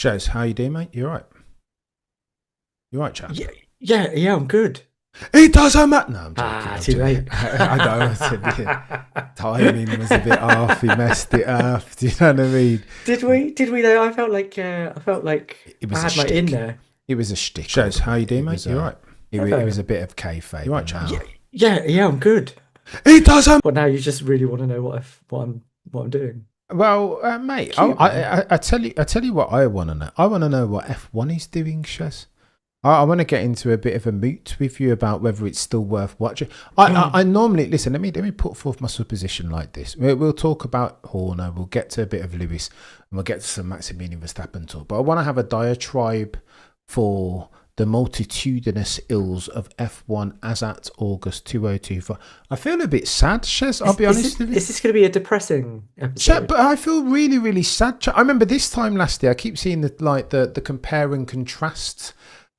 Shez, how you doing, mate? You all right? You all right, chap? Yeah, I'm good. It doesn't matter. No, I'm joking. I'm Too joking. late. I know. It's a bit, timing was a bit off. He messed it up. Do you know what I mean? Did we though? I felt like It I was a had my in shtick. there. It was a shtick. Shez, how you doing, mate? You all right? It was Hello. a bit of kayfabe. You all right, chap? Yeah, I'm good. It doesn't. But now you just really want to know what I'm doing. Well, mate, Cute, man. I tell you what I want to know. I want to know what F1 is doing, Shez. I want to get into a bit of a moot with you about whether it's still worth watching. I normally listen. Let me put forth my supposition like this. We'll talk about Horner. We'll get to a bit of Lewis, and we'll get to some Maximilian Verstappen talk. But I want to have a diatribe for the multitudinous ills of F1 as at August 2024. I feel a bit sad, Shez. I'll be honest with you. Is this going to be a depressing episode? But I feel really, really sad. I remember this time last year. I keep seeing the compare and contrast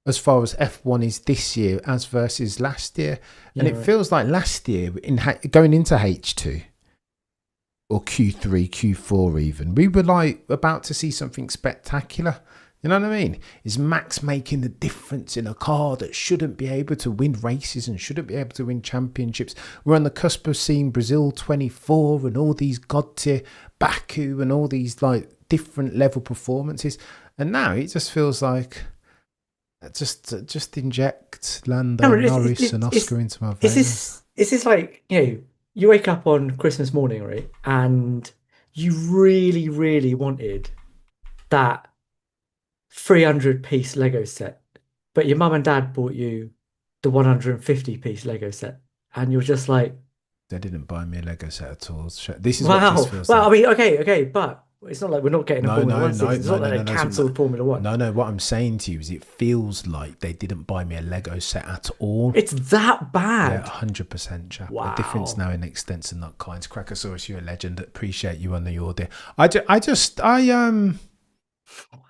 as far as F1 is this year as versus last year, and it feels like last year going into H2 or Q3, Q4 even, we were like about to see something spectacular. You know what I mean? Is Max making the difference in a car that shouldn't be able to win races and shouldn't be able to win championships? We're on the cusp of seeing Brazil 24 and all these god tier, Baku and all these like different level performances. And now it just feels like just inject Lando, Norris and Oscar into my veins. Is this like, you wake up on Christmas morning, right? And you really, really wanted that 300-piece Lego set, but your mum and dad bought you the 150-piece Lego set, and you're just like, They didn't buy me a Lego set at all. This is what wow. this feels Well, like. I mean, okay, but it's not like we're not getting a Formula One season. It's not like they cancelled Formula One. No. What I'm saying to you is, it feels like they didn't buy me a Lego set at all. It's that bad. Yeah, 100%, chap. Wow. A difference now in extents and not kinds. Crackosaurus, you're a legend. Appreciate you on the order.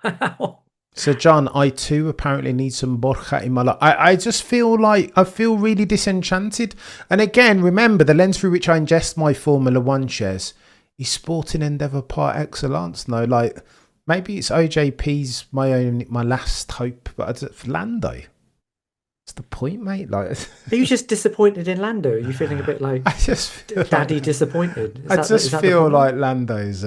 Wow. So, John, I too apparently need some Borja in my life. I just feel like I feel really disenchanted. And again, remember, the lens through which I ingest my Formula One shares is sporting endeavour par excellence. No, like maybe it's OJP's my last hope, but Lando. What's the point, mate? Like, Are you just disappointed in Lando? Are you feeling a bit like I just feel daddy like, disappointed? I just feel like Lando's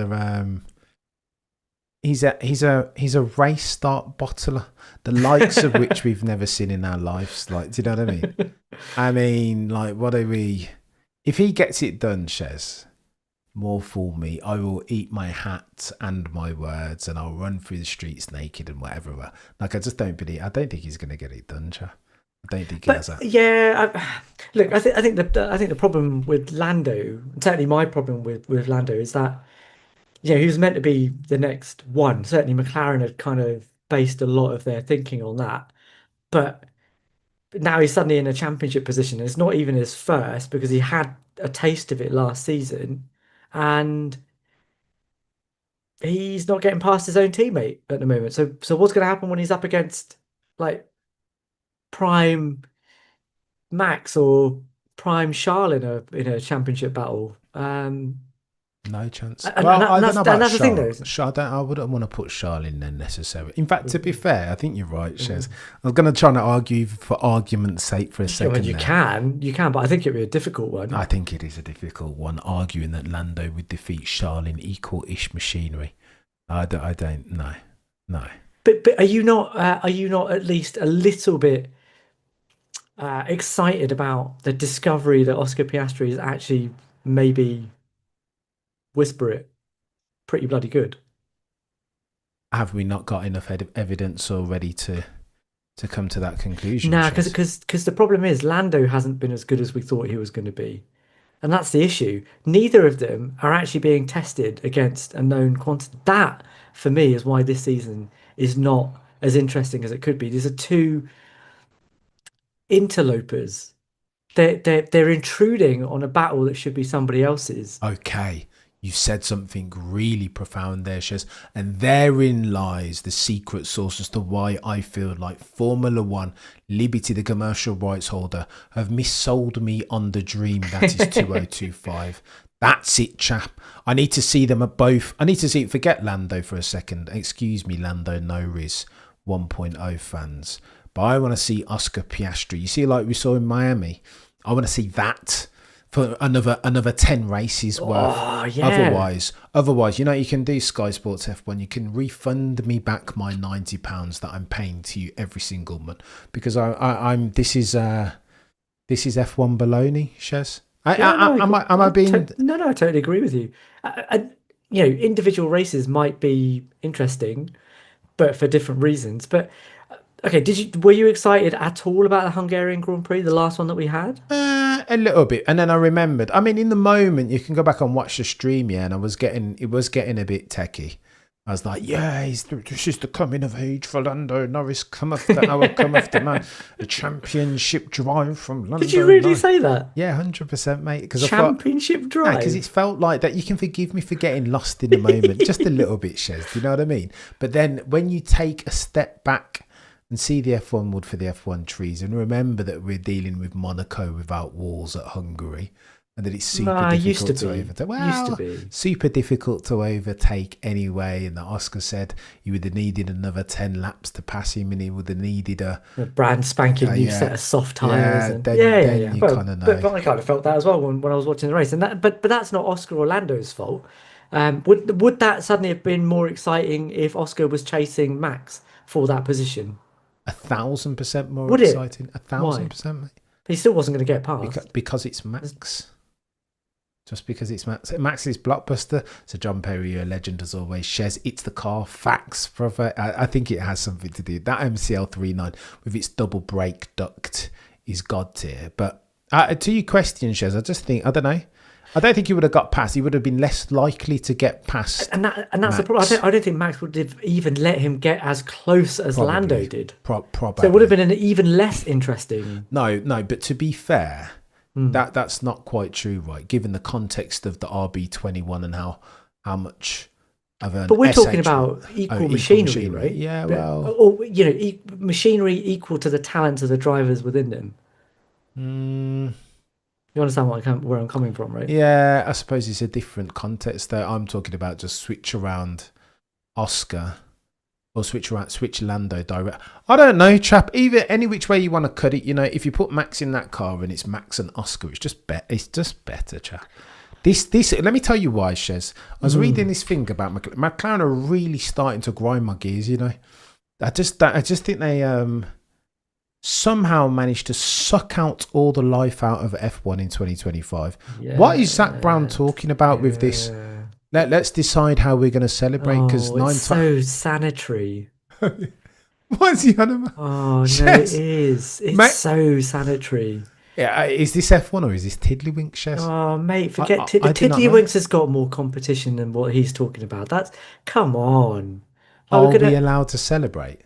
He's a race start bottler, the likes of which we've never seen in our lives. Like, do you know what I mean? I mean, like, what are we? If he gets it done, Shez, more fool me. I will eat my hat and my words, and I'll run through the streets naked and whatever. Like, I just don't believe. I don't think he's going to get it done, Cha. I don't think he has that. Yeah, look, I think the problem with Lando, certainly my problem with Lando, is that he was meant to be the next one. Certainly, McLaren had kind of based a lot of their thinking on that, but now he's suddenly in a championship position. It's not even his first because he had a taste of it last season, and he's not getting past his own teammate at the moment. So what's going to happen when he's up against like prime Max or prime Charles in a championship battle? No chance. And Well, I don't know about that's the thing, though. I wouldn't want to put Charles in there necessarily. In fact, to be fair, I think you're right, Shez. I was going to try and argue for argument's sake for a second. Well, you can, but I think it'd be a difficult one. I think it is a difficult one, arguing that Lando would defeat Charles in equal-ish machinery. I don't know. No. But are you not at least a little bit excited about the discovery that Oscar Piastri is actually maybe whisper it pretty bloody good? Have we not got enough evidence already to come to that conclusion? Nah, because the problem is Lando hasn't been as good as we thought he was going to be. And that's the issue. Neither of them are actually being tested against a known quantity. That, for me, is why this season is not as interesting as it could be. These are two interlopers. They're intruding on a battle that should be somebody else's. Okay, you said something really profound there, Shez, and therein lies the secret sauce as to why I feel like Formula One, Liberty, the commercial rights holder, have missold me on the dream that is 2025. That's it, chap. I need to see them at both. I need to see. Forget Lando for a second. Excuse me, Lando Norris 1.0 fans. But I want to see Oscar Piastri. You see, like we saw in Miami. I want to see that for another 10 races worth. Oh, yeah. Otherwise, you know, you can do Sky Sports F1. You can refund me back my £90 that I'm paying to you every single month because I'm. This is F1 baloney, Shez. Am I being? No, I totally agree with you. You know, individual races might be interesting, but for different reasons. But okay, were you excited at all about the Hungarian Grand Prix, the last one that we had? A little bit, and then I remembered. I mean, in the moment, you can go back and watch the stream, yeah, and it was getting a bit techie. I was like, yeah, this is the coming of age for Lando Norris. Come off the man. A championship drive from Lando. Did you really say that? Yeah, 100%, mate. Because championship drive. Because it felt like that. You can forgive me for getting lost in the moment, just a little bit, Shez. Do you know what I mean? But then when you take a step back and see the F1 wood for the F1 trees, and remember that we're dealing with Monaco without walls at Hungary. And that it's super difficult to overtake. Well, super difficult to overtake anyway. And that Oscar said you would have needed another 10 laps to pass him, and he would have needed a brand spanking new set of soft tires. Then you kind of know. But I kind of felt that as well when I was watching the race. And but that's not Oscar or Lando's fault. Would that suddenly have been more exciting if Oscar was chasing Max for that position? 1,000% more exciting. 1,000%, mate. He still wasn't going to get past because it's Max. Just because it's Max's blockbuster. So John Perry, a legend as always. Shez, it's the car. Facts, brother. I think it has something to do. That MCL 39 with its double brake duct is god tier. But to your question, Shez, I just think, I don't know. I don't think he would have got past. He would have been less likely to get past. And that's Max. The problem. I don't think Max would have even let him get as close as Lando did. Probably. So it would have been an even less interesting. No. But to be fair, that's not quite true, right? Given the context of the RB21 and how much of an. But we're talking about equal machinery, right? Yeah, well, or machinery equal to the talent of the drivers within them. You understand where I'm coming from, right? Yeah, I suppose it's a different context there. I'm talking about just switch around Oscar or switch Lando direct. I don't know, chap. Either any which way you want to cut it, you know, if you put Max in that car and it's Max and Oscar, it's just better, chap. This. Let me tell you why, Shez. I was reading this thing about McLaren are really starting to grind my gears. You know, I just think they somehow managed to suck out all the life out of F1 in 2025. Yeah, what is Zach Brown talking about with this? Let's decide how we're going to celebrate because it's so sanitary. What is he on about? Oh, no, it is. It's so sanitary. Yeah, is this F1 or is this Tiddlywinks, Shez? Oh, mate, forget Tiddlywinks has got more competition than what he's talking about. Come on. Are we allowed to celebrate?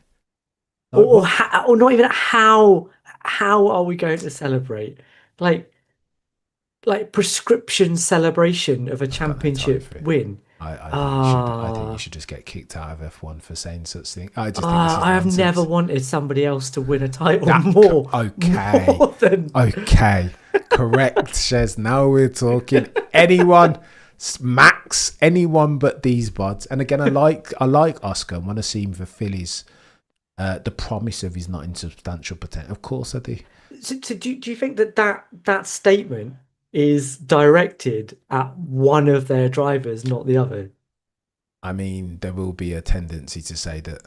Or not even how are we going to celebrate? Like prescription celebration of a championship win. I think you should just get kicked out of F1 for saying such thing. I have never wanted somebody else to win a title more. Okay. More than... Okay. Correct, Shez. Now we're talking. Anyone, Max, anyone but these buds. And again, I like Oscar. I want to see him fulfill his the promise of his not insubstantial potential. Of course I do. So do you think that statement is directed at one of their drivers, not the other? I mean, there will be a tendency to say that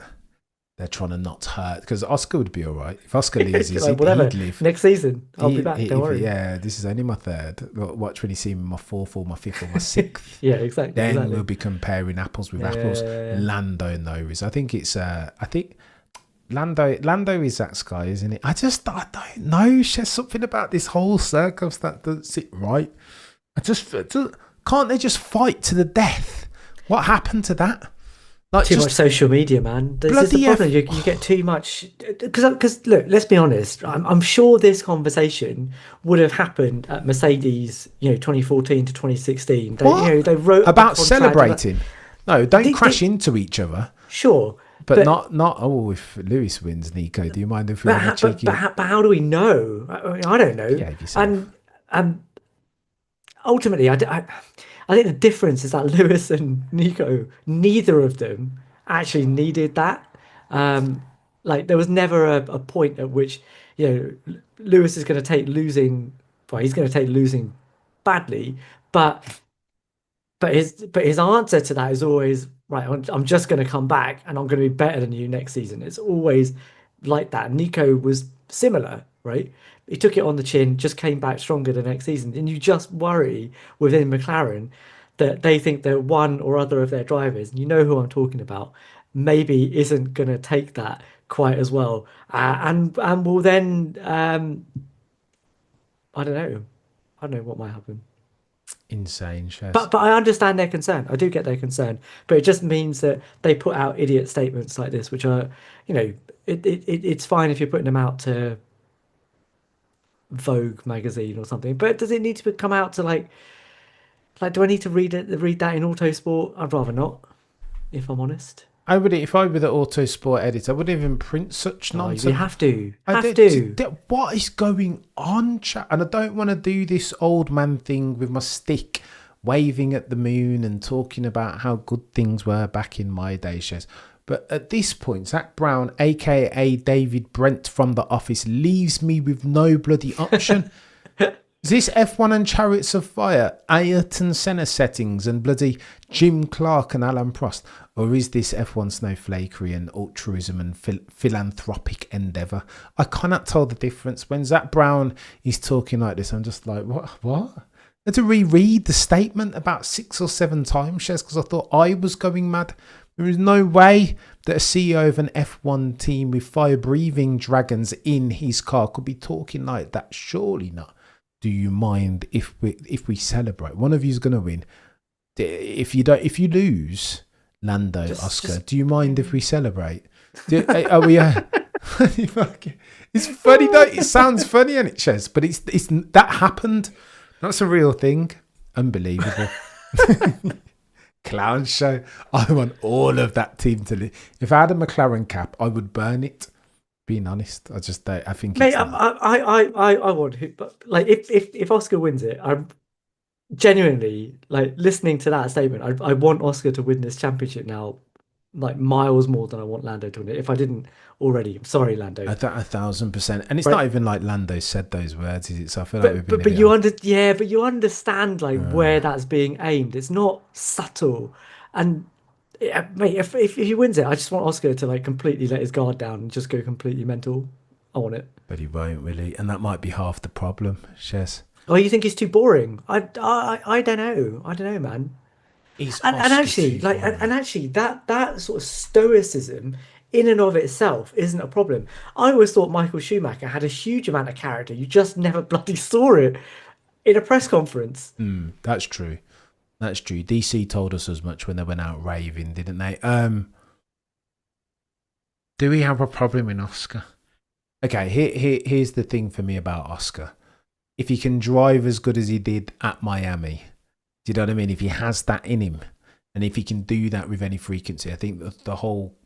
they're trying to not hurt, because Oscar would be all right. If Oscar leaves, like, whatever. He'd leave. Next season, I'll be back, don't worry. Yeah, this is only my third. Watch when you see me in my fourth or my fifth or my sixth. Yeah, exactly. Then we'll be comparing apples with apples. Yeah. Lando knows. I think Lando is that guy, isn't it? I don't know. There's something about this whole circus that doesn't sit right. Can't they just fight to the death? What happened to that? Like too much social media, man. This is the problem. You get too much. Because look, let's be honest. I'm sure this conversation would have happened at Mercedes, 2014 to 2016. They wrote about celebrating. No, don't crash into each other. Sure. But not if Lewis wins, Nico. Do you mind if we want to cheeky? But how do we know? I don't know. Yeah, and ultimately, I think the difference is that Lewis and Nico, neither of them actually needed that. Um, like there was never a point at which Lewis is going to take losing. Well, he's going to take losing badly, but his answer to that is always right. I'm just going to come back and I'm going to be better than you next season. It's always like that. Nico was similar, right? He took it on the chin, just came back stronger the next season, and you just worry within McLaren that they think that one or other of their drivers, and you know who I'm talking about, maybe isn't going to take that quite as well, and will then I don't know, what might happen. Insane, Shez. But I understand their concern. I do get their concern. But it just means that they put out idiot statements like this, which are, it's fine if you're putting them out to Vogue magazine or something. But does it need to come out to do I need to read that in Autosport? I'd rather not, if I'm honest. I would, if I were the Autosport editor, I wouldn't even print such nonsense. You have to. What is going on, chat? And I don't want to do this old man thing with my stick, waving at the moon and talking about how good things were back in my day, Shez. But at this point, Zach Brown, aka David Brent from The Office, leaves me with no bloody option. Is this F1 and Chariots of Fire, Ayrton Senna settings and bloody Jim Clark and Alan Prost? Or is this F1 snowflakery and altruism and philanthropic endeavour? I cannot tell the difference. When Zach Brown is talking like this, I'm just like, what? I had to reread the statement about 6 or 7 times, Shez, because I thought I was going mad. There is no way that a CEO of an F1 team with fire-breathing dragons in his car could be talking like that. Surely not. Do you mind if we celebrate? One of you is going to win. If you lose, Lando, Oscar, do you mind if we celebrate? Are we? It's funny though. It sounds funny, and it Shez, but it's that happened. That's a real thing. Unbelievable. Clown show. I want all of that team to live. If I had a McLaren cap, I would burn it. Being honest, I just don't. I think. Mate, I want it, but if Oscar wins it, I'm genuinely listening to that statement. I want Oscar to win this championship now, miles more than I want Lando to win it. If I didn't already, I'm sorry, Lando. 1,000%, and it's not even like Lando said those words, is it? So I feel like but you understand where that's being aimed. It's not subtle, and. Yeah, mate, if he wins it, I just want Oscar to completely let his guard down and just go completely mental. I want it. But he won't really, and that might be half the problem, Shez. Oh, you think he's too boring? I don't know. I don't know, man. And actually, that sort of stoicism in and of itself isn't a problem. I always thought Michael Schumacher had a huge amount of character. You just never bloody saw it in a press conference. That's true. That's true. DC told us as much when they went out raving, didn't they? Do we have a problem in Oscar? Okay, here's the thing for me about Oscar. If he can drive as good as he did at Miami, do you know what I mean? If he has that in him, and if he can do that with any frequency, I think the whole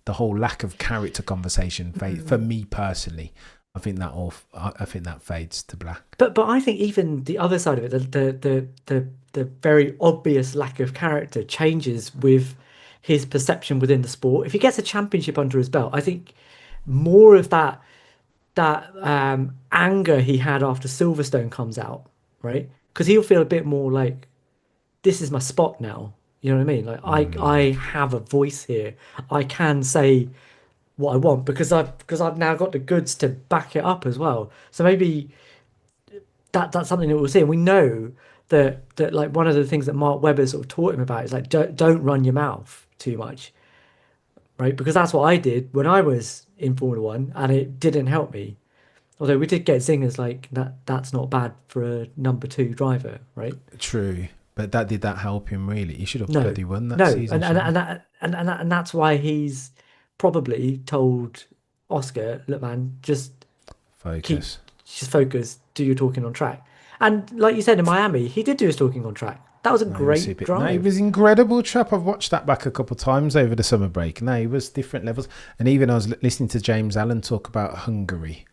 lack of character conversation for me personally, I think that fades to black. But I think even the other side of it, the very obvious lack of character changes with his perception within the sport. If he gets a championship under his belt, I think more of that anger he had after Silverstone comes out, right? Because he'll feel a bit more like, this is my spot now. You know what I mean? I have a voice here. I can say what I want because I've now got the goods to back it up as well. So maybe that's something that we'll see. And we know that one of the things that Mark Webber sort of taught him about is don't run your mouth too much, right? Because that's what I did when I was in Formula One, and it didn't help me. Although we did get zingers like that's not bad for a number 2 driver, right? True, but did that help him really? He should have bloody won that season. And that's why he's probably told Oscar, look, man, just focus. Do your talking on track. And like you said, in Miami, he did do his talking on track. That was a great drive. No, it was incredible, chap. I've watched that back a couple of times over the summer break. No, it was different levels. And even I was listening to James Allen talk about Hungary.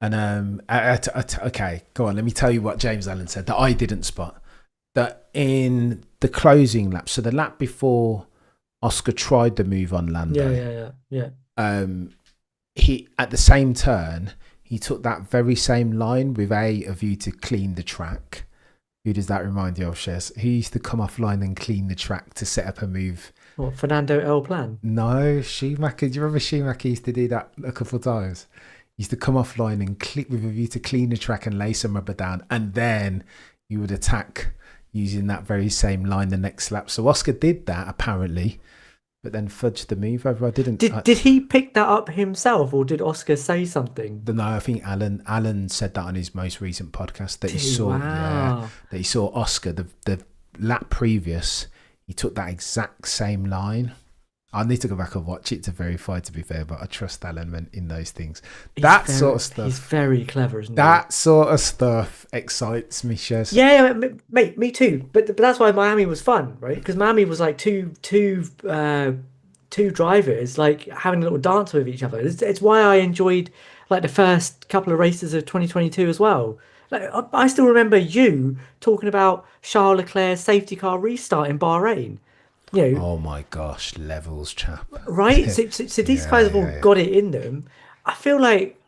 And okay, go on. Let me tell you what James Allen said that I didn't spot. that in the closing lap, so the lap before Oscar tried the move on Yeah, Lando, yeah, yeah, yeah. um, he at the same turn he took that very same line with a view to clean the track. Who does that remind you of, Shez? Who used to come offline and clean the track to set up a move? What, Fernando L. Plan? No, Schumacher. Do you remember Schumacher used to do that a couple of times? He used to come offline and click with a view to clean the track and lay some rubber down, and then you would attack using that very same line the next lap. So Oscar did that apparently, but then fudged the move over. I didn't. Did he pick that up himself, or did Oscar say something? No, I think Alan said that on his most recent podcast that he saw. Yeah, Wow. that he saw Oscar the lap previous. He took that exact same line. I need to go back and watch it to verify, to be fair, but I trust Alan in those things. Sort of stuff. He's very clever, isn't he? That sort of stuff excites me, Shez. Yeah, mate, me too. But that's why Miami was fun, right? Because Miami was like two drivers like having a little dance with each other. It's why I enjoyed like the first couple of races of 2022 as well. Like I still remember you talking about Charles Leclerc's safety car restart in Bahrain. You know, Oh my gosh, levels, chap. right? So these guys Yeah, have all yeah, got it in them. I feel like,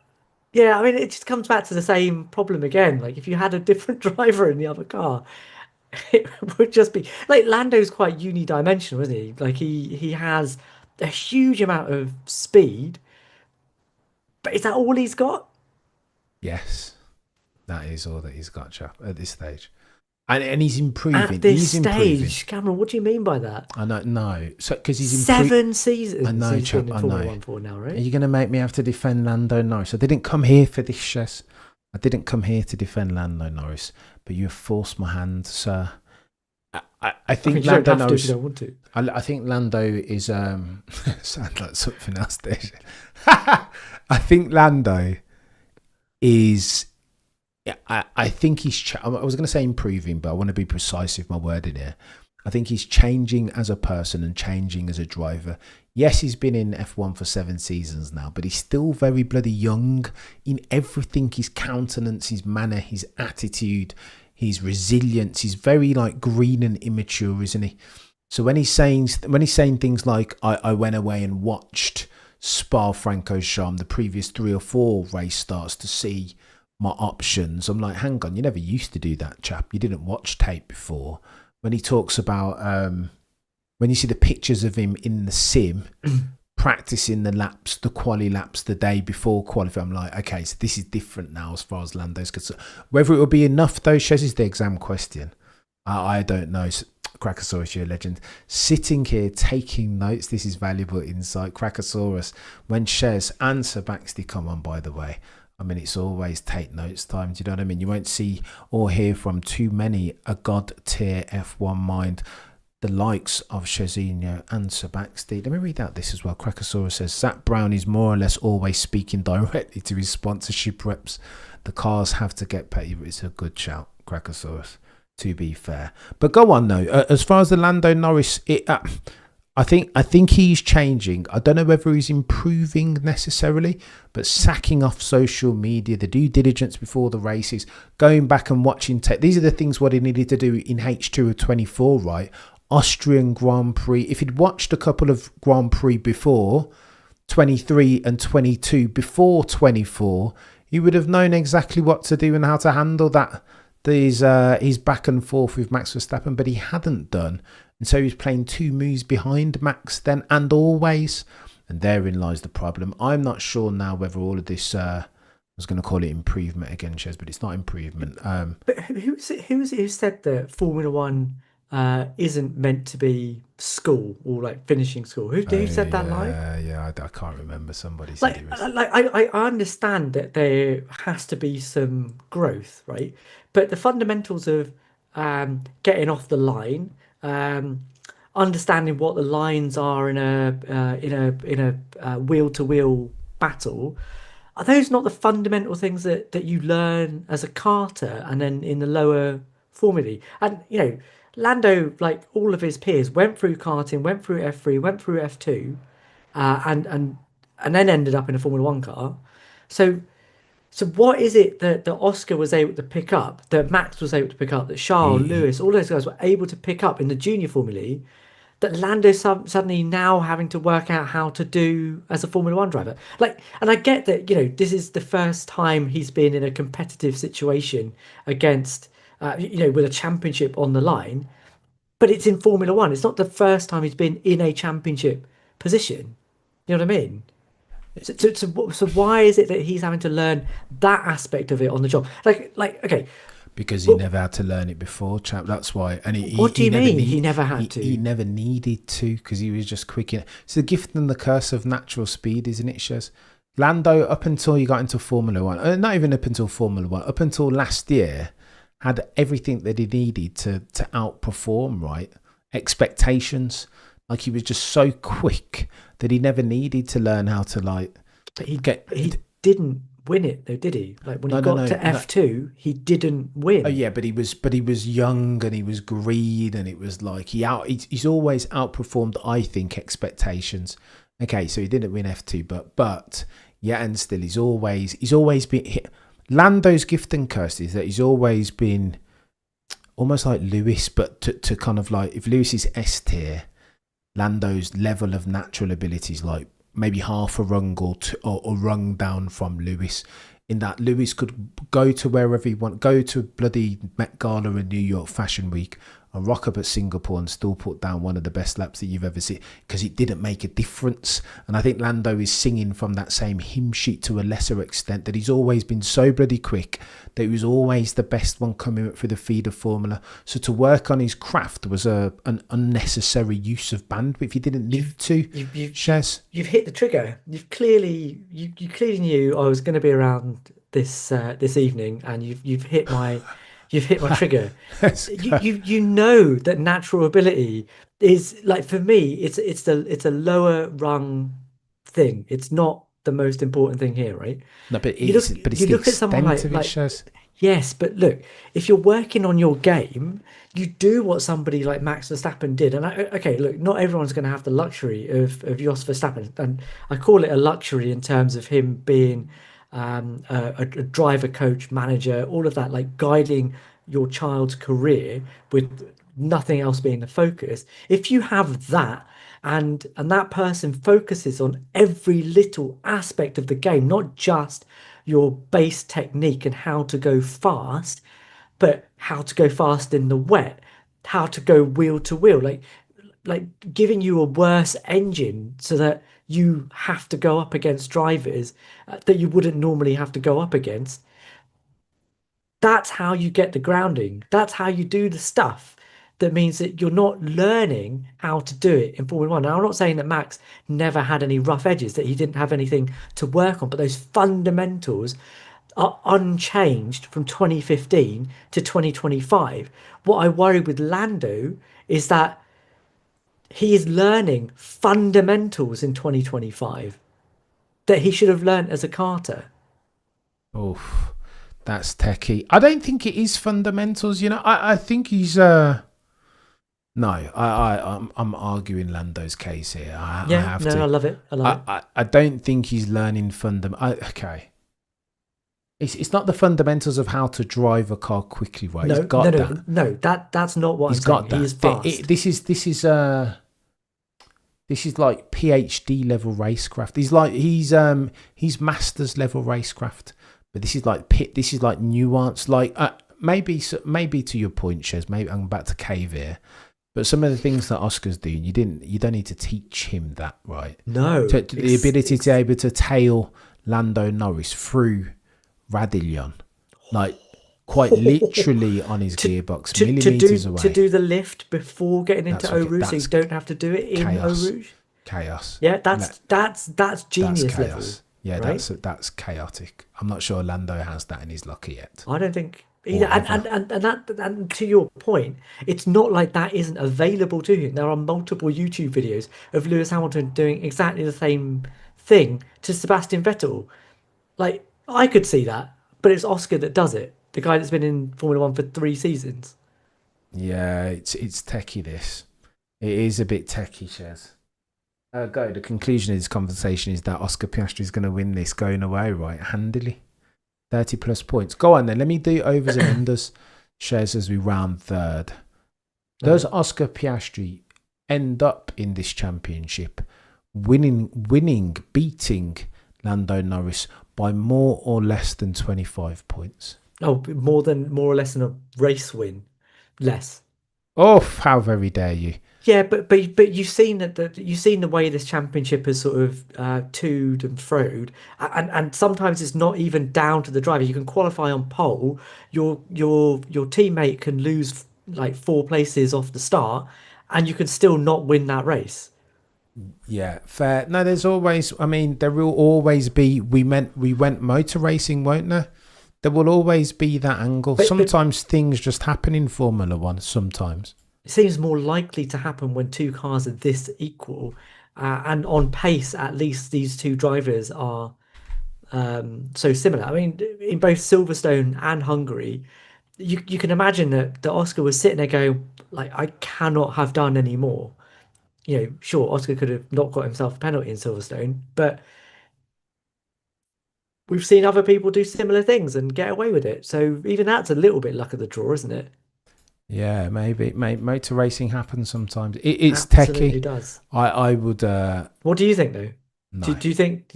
yeah, I mean, it just comes back to the same problem again. Like if you had a different driver in the other car, it would just be like Lando's quite unidimensional, isn't he? Like he has a huge amount of speed, but is that all he's got yes. That is all that he's got, chap, at this stage. And he's at improving. this He's improving. stage? Cameron, what do you mean by that? I know, no. So, because he's improving. 7 seasons I know, he's chap, been in I Formula know. One for now, Are right? you going to make me have to defend Lando Norris? I didn't come here for this, Shez. I didn't come here to defend Lando Norris, but you have forced my hand, sir. I I mean, think you don't Lando have to if Norris. you don't want to. I think Lando is sound like something else there. I think Lando is. Yeah, I think he's. I was going to say improving, but I want to be precise with my wording here. I think he's changing as a person and changing as a driver. Yes, he's been in F1 for 7 seasons now, but he's still very bloody young in everything. His countenance, his manner, his attitude, his resilience. He's very like green and immature, isn't he? So when he's saying things like I went away and watched Spa-Francorchamps, the previous 3 or 4 race starts to see my options, I'm like, hang on, you never used to do that, chap. You didn't watch tape before. When he talks about when you see the pictures of him in the sim practicing the laps, the quali laps the day before qualifying, I'm like, okay, so this is different now as far as Lando's concerned. Whether it will be enough though, Shez, is the exam question. I don't know. Crackosaurus, you're a legend. Sitting here taking notes, this is valuable insight. Crackosaurus, when Shez and Sir Baxley come on, by the way, I mean, it's always take notes time. Do you know what I mean? You won't see or hear from too many a god tier F1 mind, the likes of Chezinho and Sir Baxley. Let me read out this as well. Crackosaurus says, Zach Brown is more or less always speaking directly to his sponsorship reps. The cars have to get paid. It's a good shout, Crackosaurus, to be fair. But go on though. As far as the Lando Norris, I think he's changing. I don't know whether he's improving necessarily, but sacking off social media, the due diligence before the races, going back and watching tech. These are the things what he needed to do in H2 of 24, right? Austrian Grand Prix. If he'd watched a couple of Grand Prix before, 23 and 22, before 24, he would have known exactly what to do and how to handle that. His back and forth with Max Verstappen, but he hadn't done. And so he was playing 2 moves behind Max then and always. And therein lies the problem. I'm not sure now whether all of this, I was going to call it improvement again, Shez, but it's not improvement. But who said that Formula One isn't meant to be school or like finishing school? Who said that line? Yeah, I can't remember. Somebody said it was. I understand that there has to be some growth, right? But the fundamentals of getting off the line, understanding what the lines are in a wheel to wheel battle, are those not the fundamental things that you learn as a karter and then in the lower formulae? And you know, Lando, like all of his peers, went through karting, went through F3, went through F2, and then ended up in a Formula One car. So So what is it that Oscar was able to pick up, that Max was able to pick up, that Charles, He, Lewis, all those guys were able to pick up in the junior Formula, that Lando suddenly now having to work out how to do as a Formula One driver? Like, and I get that, this is the first time he's been in a competitive situation against, with a championship on the line, but it's in Formula One. It's not the first time he's been in a championship position. You know what I mean? So why is it that he's having to learn that aspect of it on the job? Okay, because he but never had to learn it before, chap. That's why. And what do you mean he never had he to? never needed to, because he was just quick. It's the gift and the curse of natural speed, isn't it, Shez? Lando, up until you got into Formula One, not even up until Formula One, up until last year, had everything that he needed to outperform, right? Expectations. Like, he was just so quick that he never needed to learn how to, like, But he didn't win it though, did he? Like when he got to F2, he didn't win. Oh yeah, but he was young and he was green, and it was like he's always outperformed, I think, expectations. Okay, so he didn't win F2, but yeah, and still he's always been Lando's gift and curse is that he's always been almost like Lewis, but to kind of like, if Lewis is S tier, Lando's level of natural ability is like maybe half a rung or rung down from Lewis, in that Lewis could go to wherever he want, go to bloody Met Gala and New York Fashion Week and rock up at Singapore and still put down one of the best laps that you've ever seen, because it didn't make a difference. And I think Lando is singing from that same hymn sheet to a lesser extent, that he's always been so bloody quick, that he was always the best one coming up through the feeder formula. So to work on his craft was an unnecessary use of bandwidth. He didn't need to. Shez, You've hit the trigger. You clearly knew I was going to be around this evening, and you've hit my trigger. You know that natural ability is, like, for me, it's a lower rung thing. It's not the most important thing here, right? no, but You it's look but it's you the look at someone extent of it, like Shez. yes, but look, if you're working on your game, you do what somebody like Max Verstappen did. And okay, look, not everyone's going to have the luxury of Jos Verstappen, and I call it a luxury in terms of him being a driver, coach, manager, all of that, like guiding your child's career with nothing else being the focus. If you have that, and that person focuses on every little aspect of the game, not just your base technique and how to go fast, but how to go fast in the wet, how to go wheel to wheel, like giving you a worse engine so that you have to go up against drivers that you wouldn't normally have to go up against. That's how you get the grounding. That's how you do the stuff that means that you're not learning how to do it in Formula One. Now, I'm not saying that Max never had any rough edges, that he didn't have anything to work on, but those fundamentals are unchanged from 2015 to 2025. What I worry with Lando is that he is learning fundamentals in 2025 that he should have learned as a karter. Oh, that's techie. I don't think it is fundamentals. I think he's no. I'm arguing Lando's case here. I Yeah, have no, to. I love it. I love it. I don't think he's learning okay. It's not the fundamentals of how to drive a car quickly, right? No, He's got no, that. no, that's not what He's I'm got saying. that. He is fast. This is like PhD level racecraft. He's masters level racecraft. But this is like nuance. Like maybe to your point, Shez. Maybe I'm back to cave here. But some of the things that Oscar's doing, you don't need to teach him that, right? No, The ability to be able to tail Lando Norris through Radillon, like quite literally on his gearbox, millimeters away. To do the lift before getting into That's Eau okay. Rouge, so you don't have to do it in Eau Rouge. Chaos. Yeah, that's genius That's level. chaos. Yeah, right? that's chaotic. I'm not sure Lando has that in his locker yet. I don't think either. And to your point, it's not like that isn't available to him. There are multiple YouTube videos of Lewis Hamilton doing exactly the same thing to Sebastian Vettel. Like, I could see that, but it's Oscar that does it. The guy that's been in Formula One for 3 seasons. Yeah, it's techie. This it is a bit techie, Shez. The conclusion of this conversation is that Oscar Piastri is going to win this going away, right? Handily. 30 plus points. Go on then. Let me do overs and unders, Shez, as we round third. Does Oscar Piastri end up in this championship beating Lando Norris by more or less than 25 points? Oh, more or less than a race win, less. Oh, how very dare you! Yeah, but you've seen you've seen the way this championship has sort of toed and froed, and sometimes it's not even down to the driver. You can qualify on pole, your teammate can lose like 4 places off the start, and you can still not win that race. Yeah, fair. No, there's always. I mean, there will always be. We went motor racing, won't there? There will always be that angle. Sometimes things just happen in Formula One. Sometimes it seems more likely to happen when two cars are this equal, and on pace. At least these two drivers are so similar. I mean, in both Silverstone and Hungary, you can imagine that Oscar was sitting there going, like, I cannot have done any more. Sure, Oscar could have not got himself a penalty in Silverstone, but we've seen other people do similar things and get away with it. So even that's a little bit luck of the draw, isn't it? Yeah, maybe. Motor racing happens sometimes. It's Absolutely techie. does. I would. What do you think, though? No. Do you think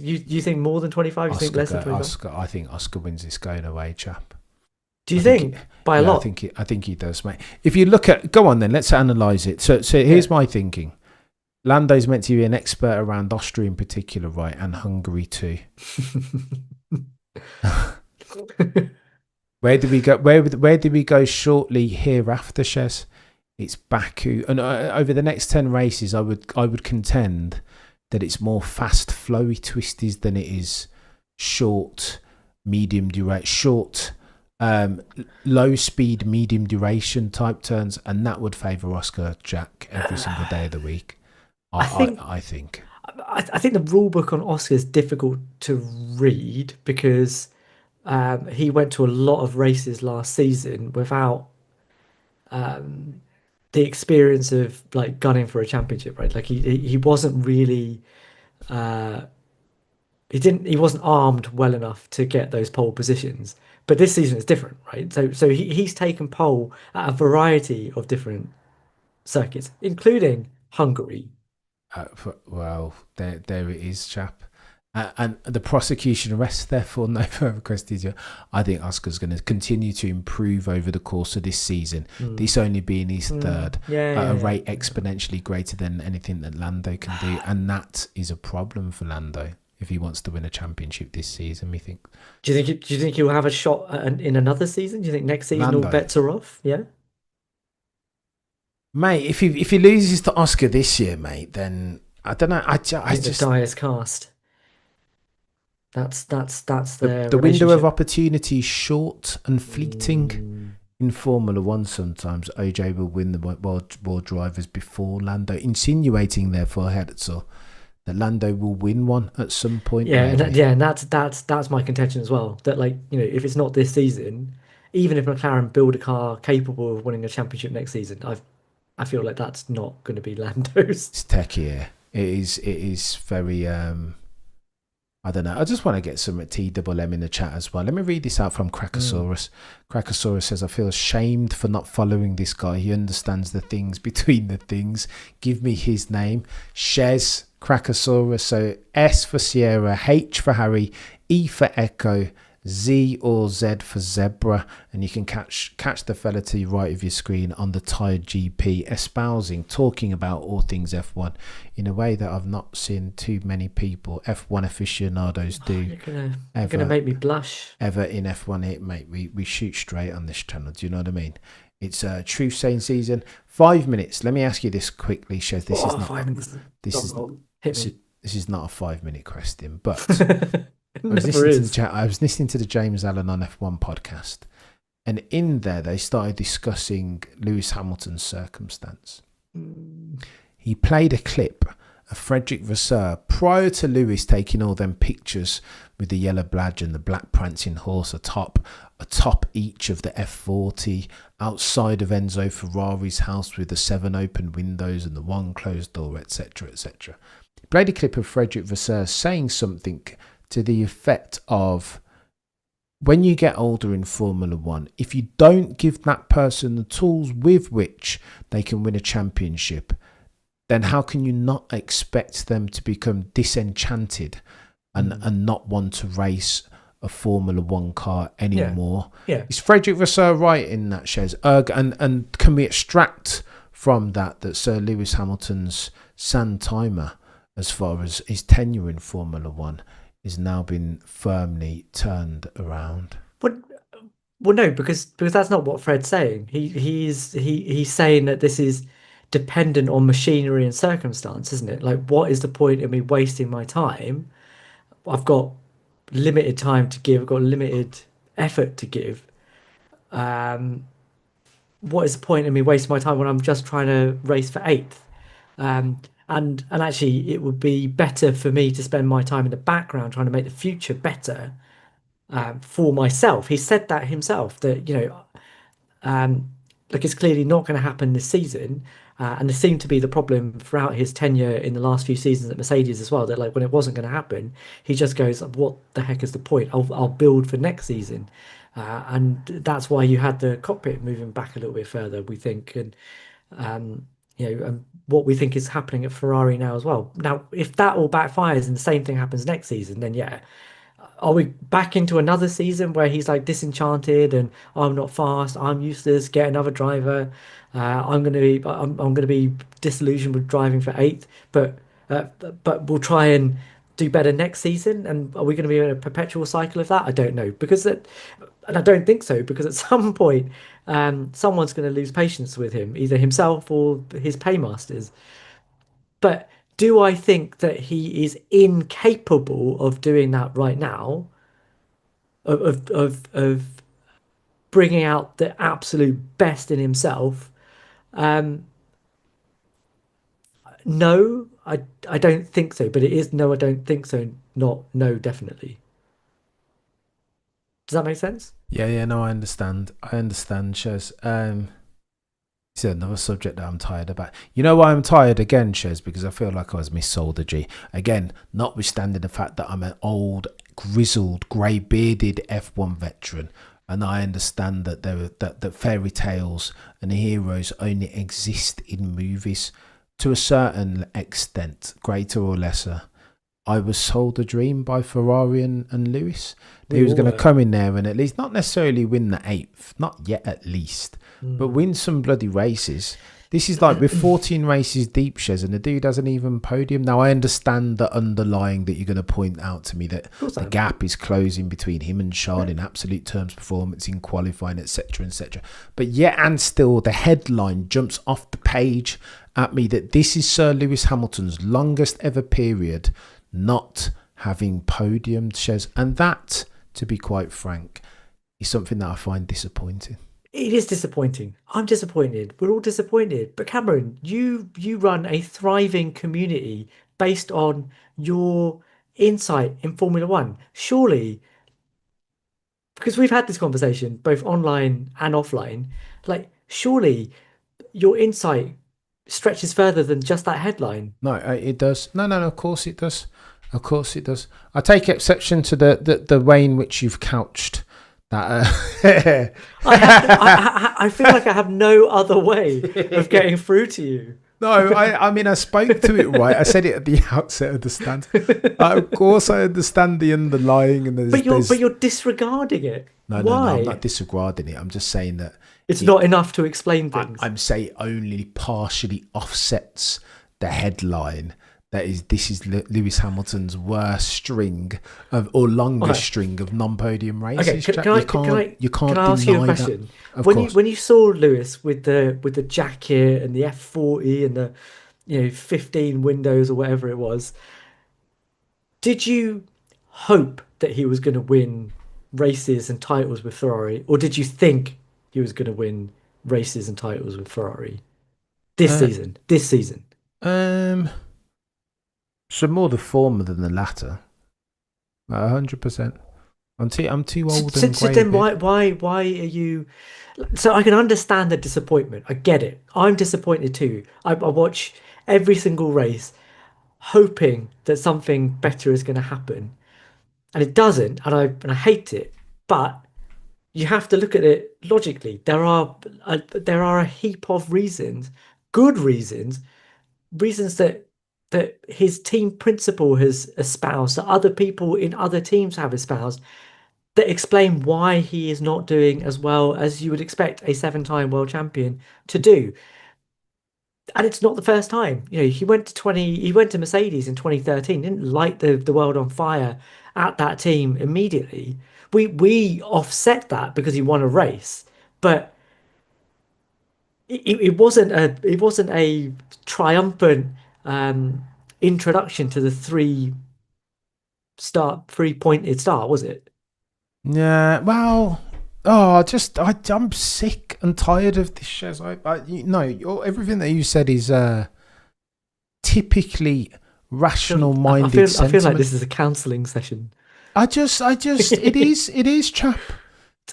more than 25? You think less than 25? I think Oscar wins this going away, chap. Do you think by a lot? I think he does, mate. If you look at, go on then, let's analyse it. So here's my thinking. Lando's meant to be an expert around Austria in particular, right, and Hungary too. Where did we go? Where did we go shortly hereafter, Shez? It's Baku, and over the next 10 races, I would contend that it's more fast, flowy twisties than it is short, medium duration, low speed, medium duration type turns, and that would favour Oscar Jack every single day of the week. I think. I think the rule book on Oscar is difficult to read because he went to a lot of races last season without the experience of like gunning for a championship, right? Like he wasn't really he wasn't armed well enough to get those pole positions. But this season is different, right? So he's taken pole at a variety of different circuits, including Hungary. Well, there it is, chap. And the prosecution arrests, therefore, no further questions. I think Oscar's going to continue to improve over the course of this season. This only being his third, at a rate exponentially greater than anything that Lando can do. And that is a problem for Lando if he wants to win a championship this season, we think. Do you think he'll have a shot in another season? Do you think next season Lando, all bets are off? Yeah. Mate, if he loses to Oscar this year, mate, then I don't know. I just the die is cast. That's the window of opportunity is short and fleeting. In Formula One, sometimes OJ will win the world drivers before Lando, insinuating therefore that Lando will win one at some point. Yeah, and that's my contention as well. That, like, if it's not this season, even if McLaren build a car capable of winning a championship next season, I feel like that's not going to be Lando's. It's techie. Yeah. It is very. I don't know. I just want to get some TMM in the chat as well. Let me read this out from Crackosaurus. Crackosaurus says, I feel ashamed for not following this guy. He understands the things between the things. Give me his name. Shez Crackosaurus. So S for Sierra, H for Harry, E for Echo, Z or Z for Zebra. And you can catch the fella to the right of your screen on the Tired GP, espousing, talking about all things F1 in a way that I've not seen too many people, F1 aficionados, do. You're gonna make me blush. Ever in F1 mate. We shoot straight on this channel. Do you know what I mean? It's a truth saying season. 5 minutes. Let me ask you this quickly, Shez. This is not 5 minutes. This is not a 5 minute question, but I was listening to the James Allen on F1 podcast, and in there they started discussing Lewis Hamilton's circumstance. He played a clip of Frederick Vasseur prior to Lewis taking all them pictures with the yellow badge and the black prancing horse atop each of the F40 outside of Enzo Ferrari's house with the 7 open windows and the 1 closed door, etc., etc. He played a clip of Frederick Vasseur saying something to the effect of, when you get older in Formula One, if you don't give that person the tools with which they can win a championship, then how can you not expect them to become disenchanted and not want to race a Formula One car Yeah, anymore? yeah. Is Frederick Vasseur right in that, Shez? And can we extract from that Sir Lewis Hamilton's sand timer, as far as his tenure in Formula One, is now been firmly turned around? Well, well, no, because that's not what Fred's saying. He's saying that this is dependent on machinery and circumstance, isn't it? Like, what is the point of me wasting my time? I've got limited time to give. I've got limited effort to give. Um, what is the point of me wasting my time when I'm just trying to race for eighth? And actually, it would be better for me to spend my time in the background trying to make the future better for myself. He said that himself. That um, like it's clearly not going to happen this season. And there seemed to be the problem throughout his tenure in the last few seasons at Mercedes as well. That like when it wasn't going to happen, he just goes, "What the heck is the point? I'll build for next season." And that's why you had the cockpit moving back a little bit further, we think, and um, what we think is happening at Ferrari now as well. Now, if that all backfires and the same thing happens next season, then yeah, are we back into another season where he's like disenchanted and I'm not fast, I'm useless, get another driver. I'm gonna be disillusioned with driving for eighth, uh, but we'll try and do better next season. And are we going to be in a perpetual cycle of that? I don't know and I don't think so because at some point, someone's going to lose patience with him, either himself or his paymasters. But do I think that he is incapable of doing that right now? Of bringing out the absolute best in himself? Um, no, I don't think so. But it is no, I don't think so. Not no, definitely. Does that make sense? Yeah, yeah, no, I understand, Shez. It's another subject that I'm tired about. You know why I'm tired again, Shez? Because I feel like I was missold a G. Again, notwithstanding the fact that I'm an old, grizzled, grey-bearded F1 veteran, and I understand that that fairy tales and heroes only exist in movies to a certain extent, greater or lesser. I was sold a dream by Ferrari and Lewis. He We was all going to were. come in there and at least not necessarily win the eighth, not yet at least, but Mm. win some bloody races. This is like we're 14 races deep, Shez, and the dude hasn't even podium. Now I understand the underlying that you're going to point out to me that Of course the I am. gap is closing between him and Charles Yeah. in absolute terms, performance in qualifying, etc., etc. But yet and still, the headline jumps off the page at me that this is Sir Lewis Hamilton's longest ever period not having podiumed, Shez, and that, to be quite frank, is something that I find disappointing. It is disappointing. I'm disappointed. We're all disappointed. But Cameron, you run a thriving community based on your insight in Formula One. Surely, because we've had this conversation both online and offline, like surely your insight stretches further than just that headline. No, it does. No, no, no. Of course it does. Of course it does. I take exception to the way in which you've couched that. I feel like I have no other way of getting through to you. No, I mean, I spoke to it right. I said it at the outset of the stand. Of course, I understand the underlying, and But you're disregarding it. no, no, no. I'm Why? not disregarding it. I'm just saying that It's it. not enough to explain things. I'm saying only partially offsets the headline. That is, this is Lewis Hamilton's worst string of, or longest Okay. string of non-podium Okay, races. Jack. You can't can I ask you a deny that. question? Of When you course. when you saw Lewis with the jacket and the F40 and the 15 windows or whatever it was, did you hope that he was going to win races and titles with Ferrari, or did you think he was going to win races and titles with Ferrari this Uh, season? This season. um. So more the former than the latter. 100%. I'm too So, old so, and so grey a then bit. why are you? So I can understand the disappointment. I get it. I'm disappointed too. I watch every single race, hoping that something better is going to happen, and it doesn't, and I hate it. But you have to look at it logically. There are a heap of reasons, good reasons, reasons that his team principal has espoused, that other people in other teams have espoused, that explain why he is not doing as well as you would expect a seven-time world champion to do. And it's not the first time. He went to Mercedes in 2013, didn't light the world on fire at that team immediately. We offset that because he won a race, but it wasn't a triumphant introduction to the three pointed start, was it? Yeah, well, I'm sick and tired of this, Shez. Everything that you said is typically rational-minded I feel like sentiment. this is a counselling session. It is, chap.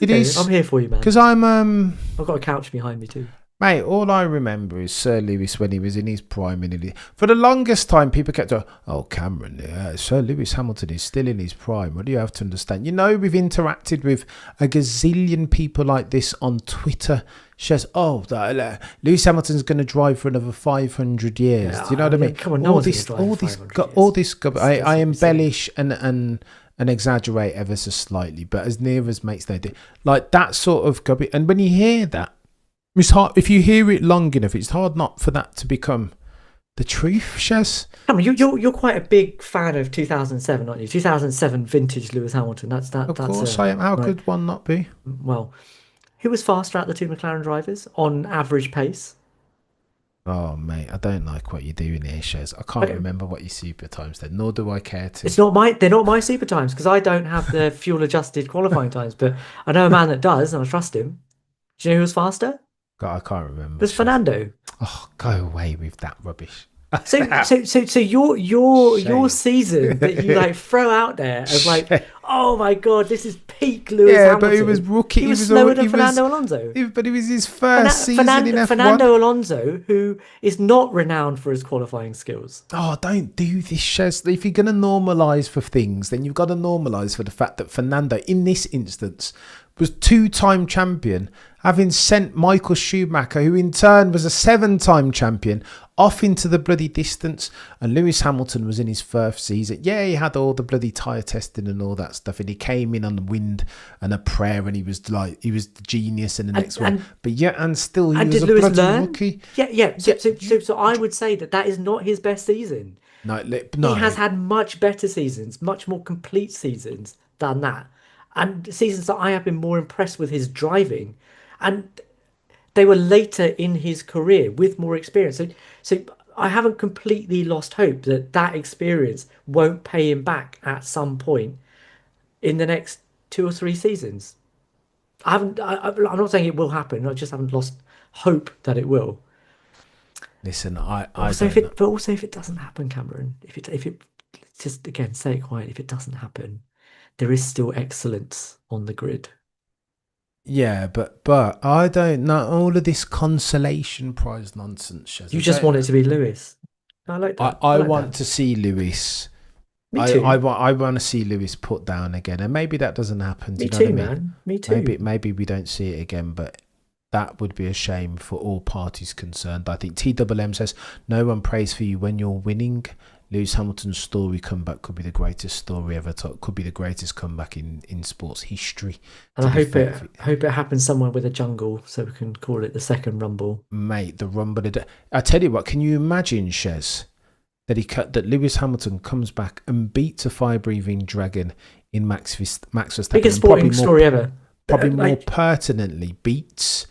It Okay, is. I'm here for you, man. Because I've got a couch behind me too. Mate, all I remember is Sir Lewis when he was in his prime. For the longest time, people kept going, "Oh, Cameron, Sir Lewis Hamilton is still in his prime." What do you have to understand? We've interacted with a gazillion people like this on Twitter. Says, Lewis Hamilton's going to drive for another 500 years. Yeah, Do you know what I mean? Come on, no one's going to drive 500 years. I embellish and exaggerate ever so slightly, but as near as makes no difference. Like that sort of gubby. And when you hear that, it's hard. If you hear it long enough, it's hard not for that to become the truth, Shez. I mean, you're quite a big fan of 2007, aren't you? 2007 vintage Lewis Hamilton. Of course I am. How could one not be? Well, who was faster out the two McLaren drivers on average pace? Oh, mate, I don't like what you're doing here, Shez. I can't remember what your super times said, nor do I care to. They're not my super times because I don't have the fuel adjusted qualifying times, but I know a man that does and I trust him. Do you know who was faster? God, I can't remember. It was Fernando. Oh, go away with that rubbish. So your season that you like throw out there as like, oh my god, this is peak Lewis Hamilton. But he was rookie. He was slower than Fernando Alonso. But it was his first season in F1. Fernando Alonso, who is not renowned for his qualifying skills. Oh, don't do this, Shez. If you're going to normalise for things, then you've got to normalise for the fact that Fernando, in this instance, was two-time champion, having sent Michael Schumacher, who in turn was a seven-time champion, off into the bloody distance. And Lewis Hamilton was in his first season. Yeah, he had all the bloody tyre testing and all that stuff, and he came in on the wind and a prayer, and he was the genius in the next one. But yeah, and still he was a bloody rookie. Yeah. So I would say that is not his best season. No. He has had much better seasons, much more complete seasons than that. And seasons that I have been more impressed with his driving. And they were later in his career with more experience. So I haven't completely lost hope that experience won't pay him back at some point in the next 2 or 3 seasons. I'm not saying it will happen. I just haven't lost hope that it will. Listen, but also if it doesn't happen, Cameron, if it just again say it quietly, if it doesn't happen, there is still excellence on the grid. Yeah, but I don't know all of this consolation prize nonsense. Shez. You just want it to be Lewis. I like that. I want to see Lewis. Me too. I want to see Lewis put down again, and maybe that doesn't happen. Me too, man. Me too. Maybe we don't see it again, but that would be a shame for all parties concerned. I think TWM says no one prays for you when you're winning. Lewis Hamilton's story comeback could be the greatest story ever told. Could be the greatest comeback in sports history. And I hope it happens somewhere with a jungle, so we can call it the second Rumble. Mate, the Rumble. I tell you what, can you imagine, Shez, that Lewis Hamilton comes back and beats a fire-breathing dragon in Max Verstappen? Biggest sporting story ever. Probably more pertinently, beats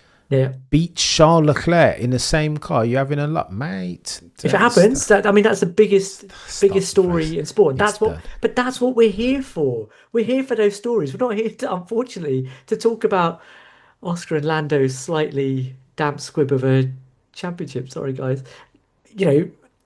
Charles Leclerc in the same car. You're having a lot, mate. If it happens, that's the biggest story in sport. That's what we're here for. We're here for those stories. We're not here unfortunately, to talk about Oscar and Lando's slightly damp squib of a championship. Sorry, guys.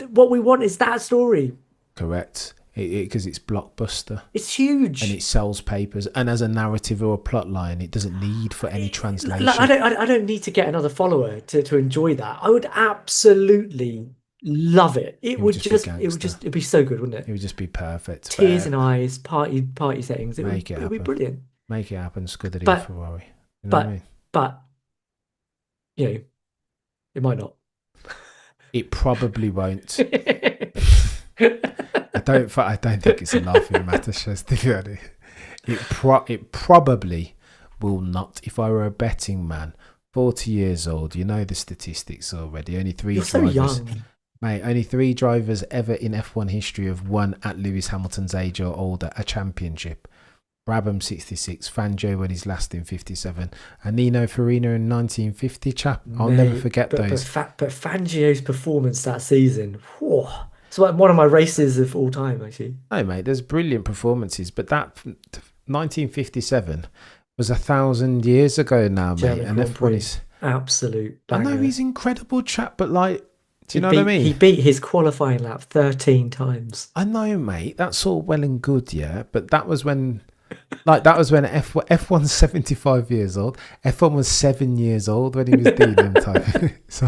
What we want is that story. Correct. Because it's blockbuster. It's huge. And it sells papers. And as a narrative or a plot line, it doesn't need for any translation. I don't need to get another follower to enjoy that. I would absolutely love it. It'd be so good, wouldn't it? It would just be perfect. Tears in eyes, party settings. It would be brilliant. Make it happen, Scuderia But Ferrari. You know what I but mean? but you know, it might not. It probably won't. I don't think it's a laughing matter, Shez, to be honest. It probably will not. If I were a betting man, 40 years old, you know the statistics already. Only three You're so drivers, young. mate. Only three drivers ever in F1 history have won at Lewis Hamilton's age or older a championship. Brabham 66, Fangio when he's last in 57, and Nino Farina in 1950. Chap, I'll never Mate, forget but those. but Fangio's performance that season, whew, it's like one of my races of all time, actually. No, mate, there's brilliant performances, but that 1957 was 1,000 years ago now, mate. German And Grand F1 Prix, is. absolute I know banger. he's incredible, chap, but like, do He you know what I beat mean? he beat his qualifying lap 13 times. I know, mate. That's all well and good, yeah. But that was when F1's 75 years old. F1 was 7 years old when he was doing them time. So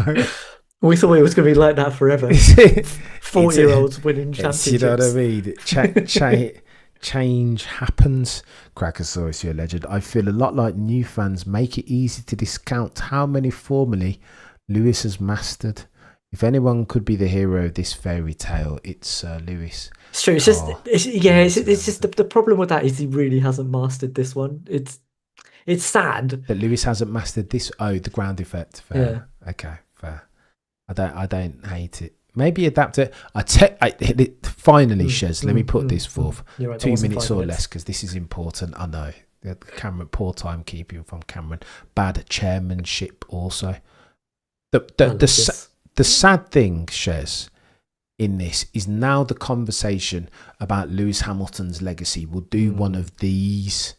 We thought it was going to be like that forever. it's 40-year-olds winning you know what I championships. mean. Change happens. Crackosaurus, you're a legend. I feel a lot like new fans make it easy to discount how many formally Lewis has mastered. If anyone could be the hero of this fairy tale, it's Lewis. It's true. Oh, It's just the problem with that is he really hasn't mastered this one. It's sad. that Lewis hasn't mastered this. Oh, the ground effect. Yeah. Fair. Okay, fair. I don't hate it. Maybe adapt it. Finally, Shez, let me put this forth. You're right. That 2 wasn't minutes 5 or minutes. less, because this is important. I know. Cameron, poor timekeeping from Cameron. Bad chairmanship also. I love The this. sad thing, Shez, in this is now the conversation about Lewis Hamilton's legacy will do one of these.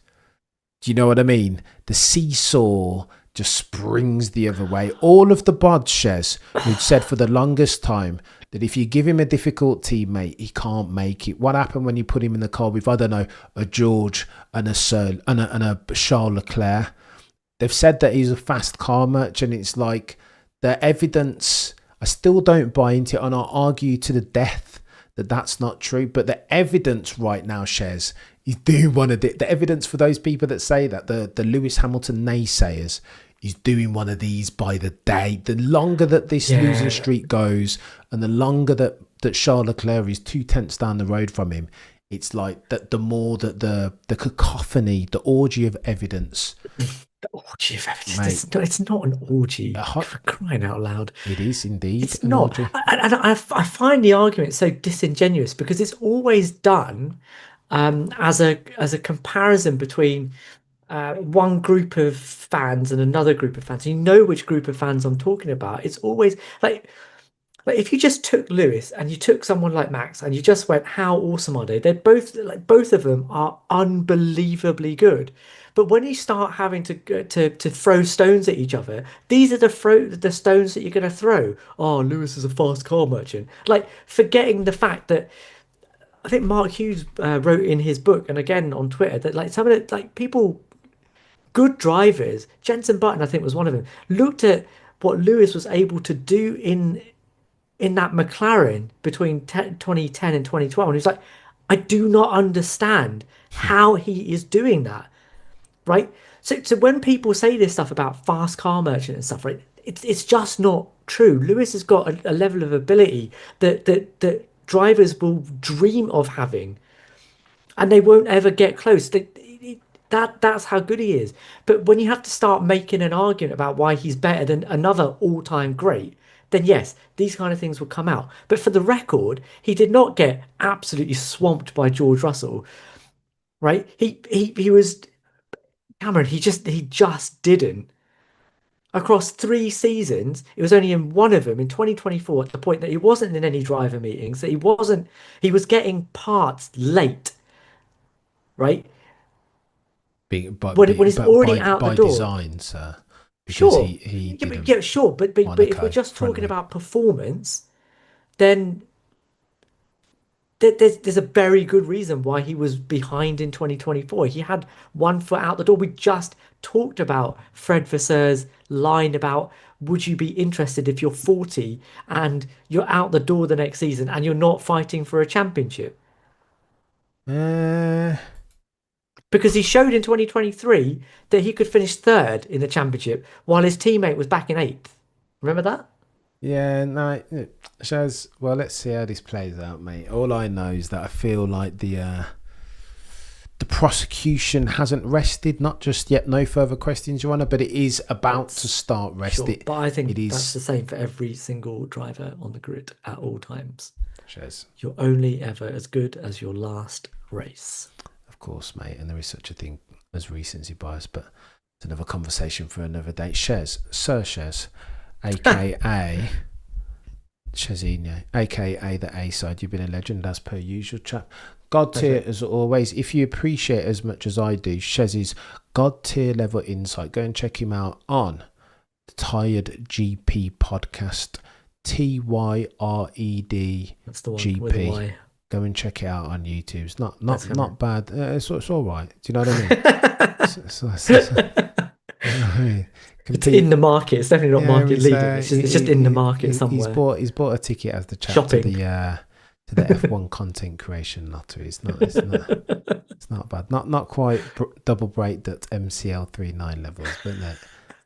Do you know what I mean? The seesaw just springs the other way. All of the bods, Shez, who'd said for the longest time that if you give him a difficult teammate, he can't make it. What happened when you put him in the car with, I don't know, a George and a Sir and a Charles Leclerc? They've said that he's a fast car merchant. It's like the evidence. I still don't buy into it, and I'll argue to the death that that's not true. But the evidence right now, Shez, is doing one of the evidence for those people that say that, the Lewis Hamilton naysayers, is doing one of these by the day. The longer that this losing Yeah. streak goes, and the longer that Charles Leclerc is 2 tenths down the road from him, it's like that. The more that the cacophony, the orgy of evidence, The orgy of evidence. mate. It's not an orgy, A for crying out loud. It is indeed It's an not. orgy. And I find the argument so disingenuous because it's always done as a comparison between one group of fans and another group of fans. You know which group of fans I'm talking about. It's always like if you just took Lewis and you took someone like Max and you just went, how awesome are they? They're both like both of them are unbelievably good. But when you start having to throw stones at each other, these are the stones that you're going to throw. Oh, Lewis is a fast car merchant. Like forgetting the fact that I think Mark Hughes wrote in his book and again on Twitter that like some of the like people, good drivers, Jenson Button I think was one of them, looked at what Lewis was able to do in that McLaren between 2010 and 2012. And he's like, I do not understand how he is doing that, right? So when people say this stuff about fast car merchant and stuff, right, it's just not true. Lewis has got a level of ability that drivers will dream of having, and they won't ever get close. That's how good he is. But when you have to start making an argument about why he's better than another all-time great, then yes, these kind of things will come out. But for the record, he did not get absolutely swamped by George Russell, right? He was Cameron. He just didn't. Across 3 seasons, it was only in one of them in 2024 at the point that he wasn't in any driver meetings, that he was getting parts late, right? When he's But already out the by door. design, sir, because Sure. he Yeah, didn't yeah, sure. But if we're Monaco just front talking wing. about performance, then there's a very good reason why he was behind in 2024. He had one foot out the door. We just talked about Fred Vasseurs' line about would you be interested if you're 40 and you're out the door the next season and you're not fighting for a championship? Uh, because he showed in 2023 that he could finish third in the championship while his teammate was back in eighth. Remember that? Yeah, no, Shez. Well, let's see how this plays out, mate. All I know is that I feel like the prosecution hasn't rested. Not just yet, no further questions, Your Honour, but it is about to start resting. Sure, but I think it is that's the same for every single driver on the grid at all times. Shez. You're only ever as good as your last race. Of course, mate, and there is such a thing as recency bias, but it's another conversation for another day. Shez, Sir Shez, aka Chezinho, aka the A side. You've been a legend as per usual, chap. God tier as always. If you appreciate as much as I do Chez's God tier level insight, go and check him out on the Tired GP podcast. TYRED That's the one GP. with a Y. Go and check it out on YouTube. It's not bad. It's all right. Do you know what I mean? It's in the market. It's definitely not market leading. It's just in the market somewhere. He's bought a ticket as the chap Shopping. to the F1 content creation lottery. It's not bad. Not quite double break that MCL39 levels, but no.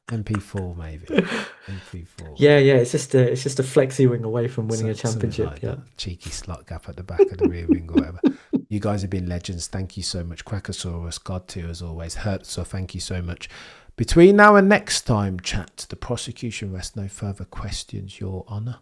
MP4 maybe. MP4. Yeah. It's just a flexi wing away from winning a championship. Like that. Cheeky slot gap at the back of the rear wing or whatever. You guys have been legends. Thank you so much. Crackosaurus, God tier as always. Hurt, so thank you so much. Between now and next time, chat, the prosecution rests no further questions, Your Honour.